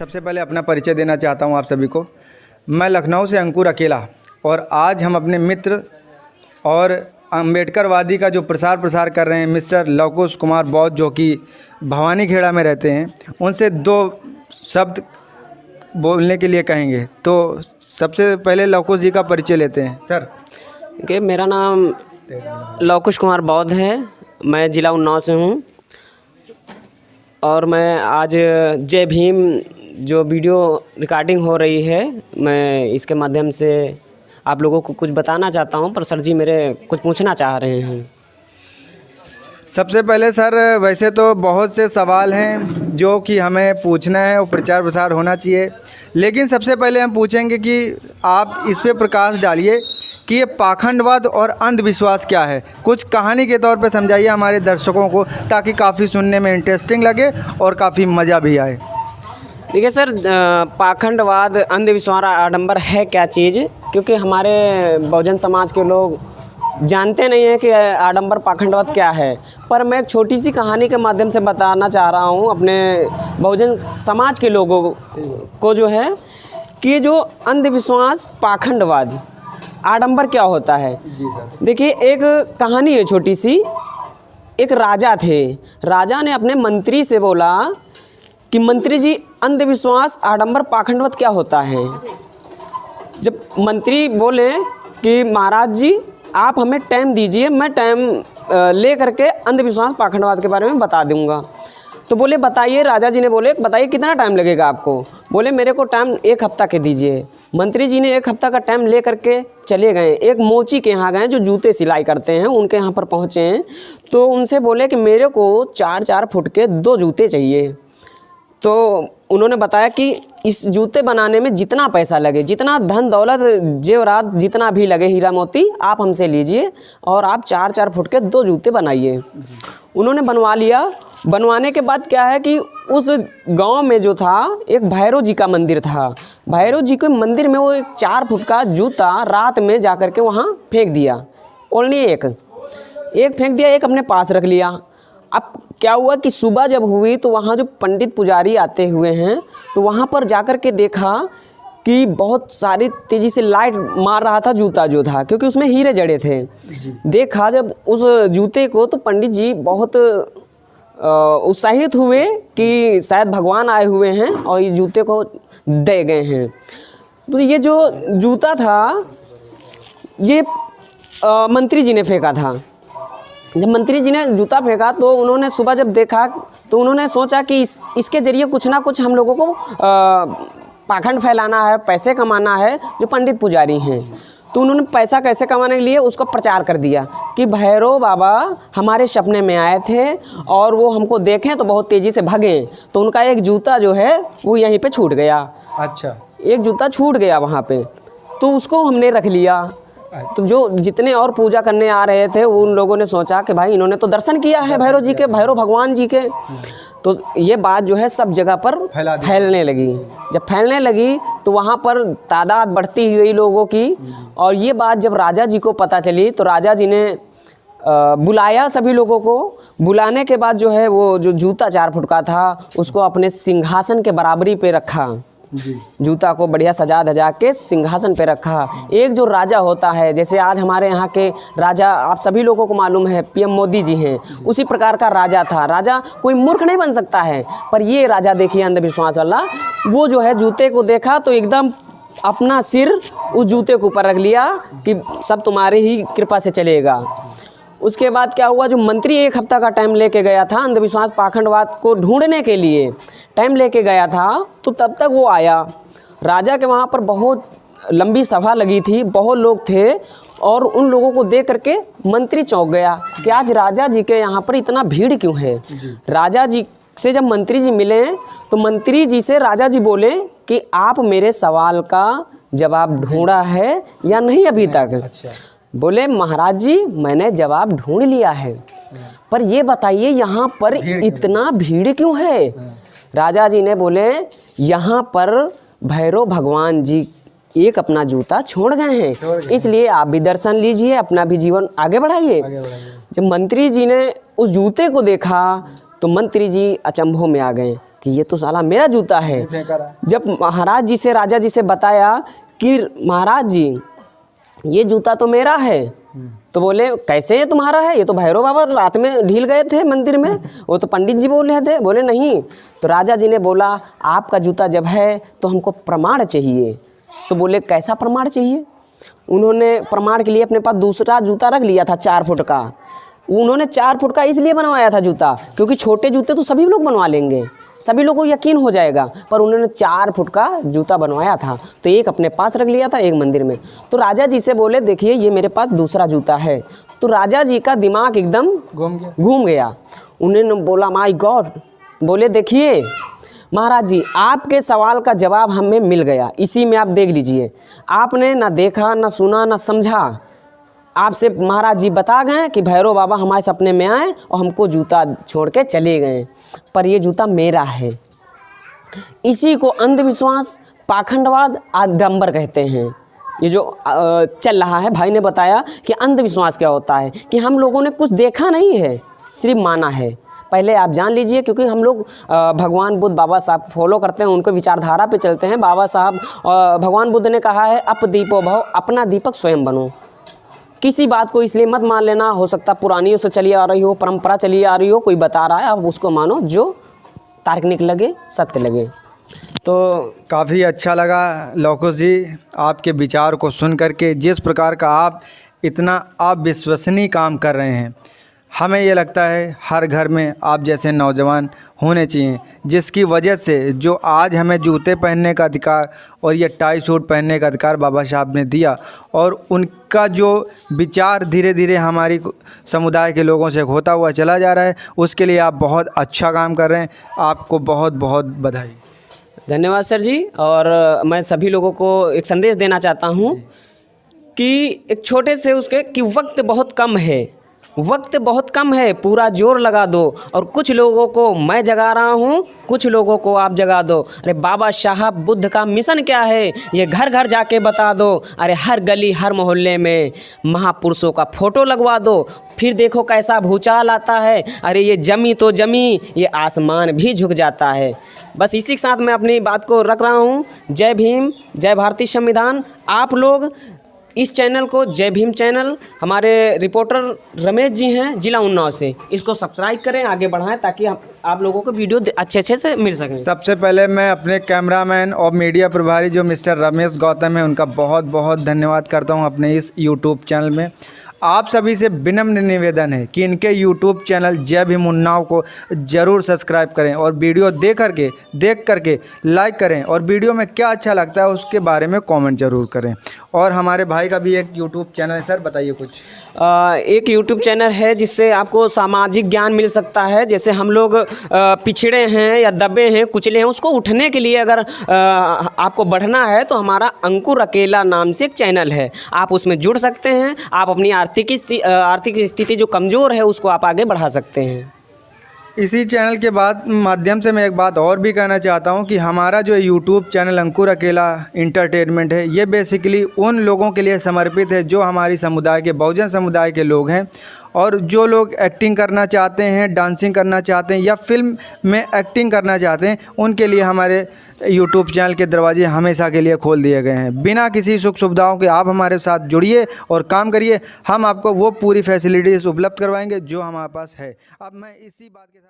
सबसे पहले अपना परिचय देना चाहता हूं आप सभी को। मैं लखनऊ से अंकुर अकेला, और आज हम अपने मित्र और अम्बेडकरवादी का जो प्रसार कर रहे हैं मिस्टर लवकुश कुमार बौद्ध, जो कि भवानी खेड़ा में रहते हैं, उनसे दो शब्द बोलने के लिए कहेंगे। तो सबसे पहले लवकुश जी का परिचय लेते हैं। सर। मेरा नाम लवकुश कुमार बौद्ध है, मैं ज़िला उन्नाव से हूँ और मैं आज जय भीम जो वीडियो रिकॉर्डिंग हो रही है, मैं इसके माध्यम से आप लोगों को कुछ बताना चाहता हूं, पर सर जी मेरे कुछ पूछना चाह रहे हैं। सबसे पहले सर, वैसे तो बहुत से सवाल हैं जो कि हमें पूछना है और प्रचार प्रसार होना चाहिए, लेकिन सबसे पहले हम पूछेंगे कि आप इस पे प्रकाश डालिए कि ये पाखंडवाद और अंधविश्वास क्या है। कुछ कहानी के तौर पे समझाइए हमारे दर्शकों को, ताकि काफ़ी सुनने में इंटरेस्टिंग लगे और काफ़ी मज़ा भी आए। देखिए सर, पाखंडवाद, अंधविश्वास, आडंबर है क्या चीज़, क्योंकि हमारे बहुजन समाज के लोग जानते नहीं हैं कि आडंबर पाखंडवाद क्या है। पर मैं एक छोटी सी कहानी के माध्यम से बताना चाह रहा हूँ अपने बहुजन समाज के लोगों को, जो है कि जो अंधविश्वास, पाखंडवाद, आडंबर क्या होता है। जी सर। देखिए, एक कहानी है छोटी सी। एक राजा थे, राजा ने अपने मंत्री से बोला कि मंत्री जी, अंधविश्वास, आडंबर, पाखंडवाद क्या होता है। जब मंत्री बोले कि महाराज जी आप हमें टाइम दीजिए, मैं टाइम ले करके अंधविश्वास, पाखंडवाद के बारे में बता दूंगा। तो बोले बताइए। राजा जी ने बोले बताइए कितना टाइम लगेगा आपको। बोले मेरे को टाइम 1 हफ्ता के दीजिए। मंत्री जी ने 1 हफ्ता का टाइम ले करके चले गए। एक मोची के यहाँ गए जो जूते सिलाई करते हैं, उनके यहाँ पर पहुँचे हैं। तो उनसे बोले कि मेरे को 4-4 फुट के 2 जूते चाहिए। तो उन्होंने बताया कि इस जूते बनाने में जितना पैसा लगे, जितना धन दौलत जेवरात जितना भी लगे, हीरा मोती, आप हमसे लीजिए और आप 4-4 फुट के 2 जूते बनाइए। उन्होंने बनवा लिया। बनवाने के बाद क्या है कि उस गांव में जो था एक भैरव जी का मंदिर था। भैरव जी के मंदिर में वो एक 4 फुट का जूता रात में जा कर के वहाँ फेंक दिया। ओनली एक फेंक दिया, एक अपने पास रख लिया। अब क्या हुआ कि सुबह जब हुई तो वहाँ जो पंडित पुजारी आते हुए हैं, तो वहाँ पर जाकर के देखा कि बहुत सारी तेज़ी से लाइट मार रहा था जूता जो था, क्योंकि उसमें हीरे जड़े थे। देखा जब उस जूते को तो पंडित जी बहुत उत्साहित हुए कि शायद भगवान आए हुए हैं और इस जूते को दे गए हैं। तो ये जो जूता था ये मंत्री जी ने फेंका था। जब मंत्री जी ने जूता फेंका तो उन्होंने सुबह जब देखा तो उन्होंने सोचा कि इसके ज़रिए कुछ ना कुछ हम लोगों को पाखंड फैलाना है, पैसे कमाना है, जो पंडित पुजारी हैं। तो उन्होंने पैसा कैसे कमाने के लिए उसका प्रचार कर दिया कि भैरव बाबा हमारे सपने में आए थे और वो हमको देखें तो बहुत तेज़ी से भागे, तो उनका एक जूता जो है वो यहीं पे छूट गया। अच्छा। एक जूता छूट गया वहाँ पे, तो उसको हमने रख लिया। तो जो जितने और पूजा करने आ रहे थे उन लोगों ने सोचा कि भाई इन्होंने तो दर्शन किया है भैरव जी के, भैरव भगवान जी के। तो ये बात जो है सब जगह पर फैलने लगी। जब फैलने लगी तो वहाँ पर तादाद बढ़ती हुई लोगों की, और ये बात जब राजा जी को पता चली तो राजा जी ने बुलाया सभी लोगों को। बुलाने के बाद जो है वो जो जूता 4 फुट का था उसको अपने सिंहासन के बराबरी पे रखा। जूता को बढ़िया सजा धजा के सिंहासन पे रखा। एक जो राजा होता है, जैसे आज हमारे यहाँ के राजा आप सभी लोगों को मालूम है पीएम मोदी जी हैं, उसी प्रकार का राजा था। राजा कोई मूर्ख नहीं बन सकता है, पर ये राजा देखिए अंधविश्वास वाला, वो जो है जूते को देखा तो एकदम अपना सिर उस जूते के ऊपर रख लिया कि सब तुम्हारे ही कृपा से चलेगा। उसके बाद क्या हुआ, जो मंत्री 1 हफ्ता का टाइम लेके गया था अंधविश्वास पाखंडवाद को ढूंढने के लिए टाइम लेके गया था, तो तब तक वो आया। राजा के वहाँ पर बहुत लंबी सभा लगी थी, बहुत लोग थे, और उन लोगों को देख करके मंत्री चौंक गया कि आज राजा जी के यहाँ पर इतना भीड़ क्यों है। राजा जी से जब मंत्री जी मिले तो मंत्री जी से राजा जी बोले कि आप मेरे सवाल का जवाब ढूंढा है या नहीं अभी तक। अच्छा। बोले महाराज जी मैंने जवाब ढूंढ लिया है, पर ये बताइए यहाँ पर इतना भीड़ क्यों है। राजा जी ने बोले यहाँ पर भैरव भगवान जी एक अपना जूता छोड़ गए हैं, इसलिए आप भी दर्शन लीजिए, अपना भी जीवन आगे बढ़ाइए। जब मंत्री जी ने उस जूते को देखा तो मंत्री जी अचंभों में आ गए कि ये तो साला मेरा जूता है। जब महाराज जी से, राजा जी से बताया कि महाराज जी ये जूता तो मेरा है, तो बोले कैसे ये तुम्हारा है, ये तो भैरव बाबा रात में ढील गए थे मंदिर में, वो तो पंडित जी बोल रहे थे। बोले नहीं। तो राजा जी ने बोला आपका जूता जब है तो हमको प्रमाण चाहिए। तो बोले कैसा प्रमाण चाहिए। उन्होंने प्रमाण के लिए अपने पास दूसरा जूता रख लिया था 4 फुट का। उन्होंने 4 फुट का इसलिए बनवाया था जूता क्योंकि छोटे जूते तो सभी लोग बनवा लेंगे, सभी लोगों को यकीन हो जाएगा, पर उन्होंने 4 फुट का जूता बनवाया था। तो एक अपने पास रख लिया था, एक मंदिर में। तो राजा जी से बोले देखिए ये मेरे पास दूसरा जूता है। तो राजा जी का दिमाग एकदम घूम गया। उन्होंने बोला माय गॉड। बोले देखिए महाराज जी आपके सवाल का जवाब हमें मिल गया, इसी में आप देख लीजिए। आपने ना देखा, ना सुना, ना समझा, आपसे महाराज जी बता गए कि भैरव बाबा हमारे सपने में आए और हमको जूता छोड़ के चले गए, पर ये जूता मेरा है। इसी को अंधविश्वास, पाखंडवाद, आडंबर कहते हैं। ये जो चल रहा है, भाई ने बताया कि अंधविश्वास क्या होता है, कि हम लोगों ने कुछ देखा नहीं है, सिर्फ माना है। पहले आप जान लीजिए, क्योंकि हम लोग भगवान बुद्ध, बाबा साहब फॉलो करते हैं, उनको विचारधारा पे चलते हैं। बाबा साहब, भगवान बुद्ध ने कहा है अपदीपो भव, अपना दीपक स्वयं बनो। किसी बात को इसलिए मत मान लेना, हो सकता पुरानियों से चली आ रही हो, परंपरा चली आ रही हो, कोई बता रहा है, आप उसको मानो जो तार्किक लगे, सत्य लगे। तो काफ़ी अच्छा लगा लौकुश जी आपके विचार को सुन करके, जिस प्रकार का आप इतना अविश्वसनीय काम कर रहे हैं। हमें ये लगता है हर घर में आप जैसे नौजवान होने चाहिए, जिसकी वजह से जो आज हमें जूते पहनने का अधिकार और ये टाई सूट पहनने का अधिकार बाबा साहब ने दिया, और उनका जो विचार धीरे धीरे हमारी समुदाय के लोगों से होता हुआ चला जा रहा है, उसके लिए आप बहुत अच्छा काम कर रहे हैं। आपको बहुत बहुत बधाई। धन्यवाद सर जी। और मैं सभी लोगों को एक संदेश देना चाहता हूँ कि एक छोटे से उसके कि वक्त बहुत कम है, वक्त बहुत कम है, पूरा जोर लगा दो। और कुछ लोगों को मैं जगा रहा हूँ, कुछ लोगों को आप जगा दो। अरे बाबा साहब बुद्ध का मिशन क्या है, ये घर घर जाके बता दो। अरे हर गली, हर मोहल्ले में महापुरुषों का फ़ोटो लगवा दो, फिर देखो कैसा भूचाल आता है। अरे ये जमी तो जमी, ये आसमान भी झुक जाता है। बस इसी के साथ मैं अपनी बात को रख रहा हूँ। जय भीम, जय भारतीय संविधान। आप लोग इस चैनल को, जय भीम चैनल, हमारे रिपोर्टर रमेश जी हैं जिला उन्नाव से, इसको सब्सक्राइब करें, आगे बढ़ाएं, ताकि आप लोगों को वीडियो अच्छे से मिल सकें। सबसे पहले मैं अपने कैमरामैन और मीडिया प्रभारी जो मिस्टर रमेश गौतम हैं, उनका बहुत बहुत धन्यवाद करता हूं अपने इस यूट्यूब चैनल में। आप सभी से विनम्र निवेदन है कि इनके यूट्यूब चैनल जय भीम उन्नाव को ज़रूर सब्सक्राइब करें, और वीडियो देख करके लाइक करें, और वीडियो में क्या अच्छा लगता है उसके बारे में कमेंट ज़रूर करें। और हमारे भाई का भी एक यूट्यूब चैनल है, सर बताइए कुछ। एक यूट्यूब चैनल है जिससे आपको सामाजिक ज्ञान मिल सकता है। जैसे हम लोग पिछड़े हैं या दबे हैं, कुचले हैं, उसको उठने के लिए अगर आपको बढ़ना है तो हमारा अंकुर अकेला नाम से एक चैनल है, आप उसमें जुड़ सकते हैं। आप अपनी आर्थिक स्थिति जो कमज़ोर है उसको आप आगे बढ़ा सकते हैं। इसी चैनल के माध्यम से मैं एक बात और भी कहना चाहता हूं कि हमारा जो यूट्यूब चैनल अंकुर अकेला इंटरटेनमेंट है, ये बेसिकली उन लोगों के लिए समर्पित है जो हमारी समुदाय के, बहुजन समुदाय के लोग हैं, और जो लोग एक्टिंग करना चाहते हैं, डांसिंग करना चाहते हैं, या फिल्म में एक्टिंग करना चाहते हैं, उनके लिए हमारे यूट्यूब चैनल के दरवाजे हमेशा के लिए खोल दिए गए हैं। बिना किसी सुख सुविधाओं के आप हमारे साथ जुड़िए और काम करिए, हम आपको वो पूरी फैसिलिटीज़ उपलब्ध करवाएंगे जो हमारे पास है। अब मैं इसी बात के साथ